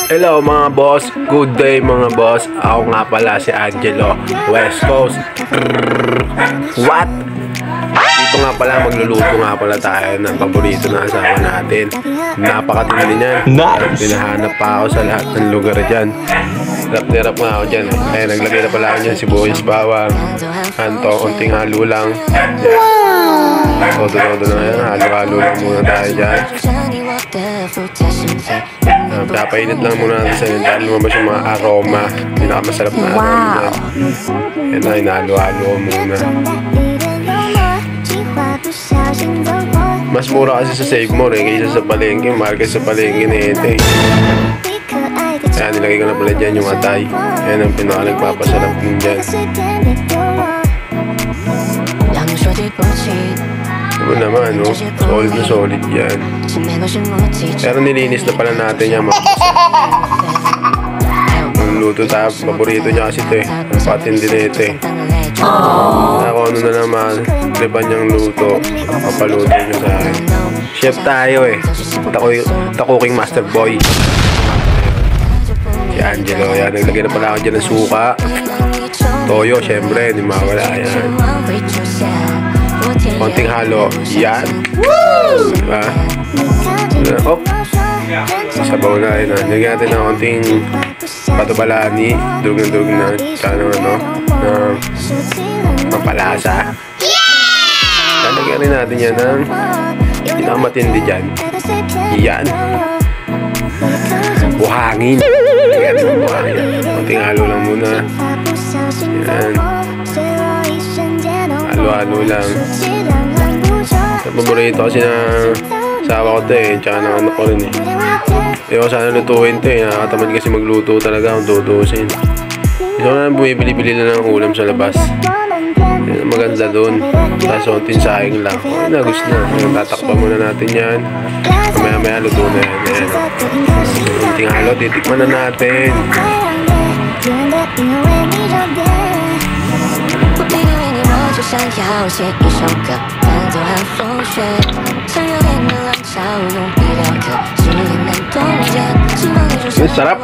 Hello mga boss, good day mga boss. Ako nga pala si Angelo, West Coast. What? Dito nga pala, magluluto nga pala tayo ng paborito na asawa natin. Napakatindi niyan. Pinahanap pa ako sa lahat ng lugar dyan. Hirap nga ako dyan. Kaya naglagay na pala ako dyan, sibuyas, bawang, kanto, konting halo lang. Todo-todo na yan, halo-halo lang muna tayo dyan. Papainit lang muna natin sa dahil lumabas yung mga aroma. Pinakamasarap na aroma dyan. Yan na, hinalo-halo muna. Mas mura kasi sa Save More kaysa sa palengke. Mahal kasi sa palengke na ito eh. Kaya nilagay ko na pala dyan yung atay. Yan ang pinaka-nagpapasarap din dyan. Diba naman, no? Solid na solid yan. Pero nilinis na pala natin yan, mga luto tayo. Paborito niya kasi ito eh. Napatindi na ito eh. Ako ano na naman, diba niyang luto. Papaluto niyo sa akin. Chef tayo eh. Cooking master boy. Si Angelo, yan. Naglagay na pala ako dyan ng suka. Toyo, syempre. Hindi mawala yan. Konting halo. Yan. Diba? Oh. Sabaw na yun. Nagyan natin ng konting patubalani. Durug na. Tsaka ng ano. Pampalasa. Lalagyan rin natin yan ng pinakamatindi dyan. Yan. Buhangin. Lagyan natin ng buhangin. Konting halo lang muna. Yan. Halo-halo lang. Sa paborito kasi na asawa ko ito eh. Tsaka ng anak ko rin eh. Ayaw sana lutuin ito eh. Nakakatamad kasi magluto talaga kung tutusin. Ito na bumibili-bili na ng ulam sa labas. Yan, maganda doon. Tapos konting saing lang. Okay na, gusto na. Tatakpan muna natin yan. Maya-maya luto na yan. Ayan. Konting halo, titikman na natin. Sarap.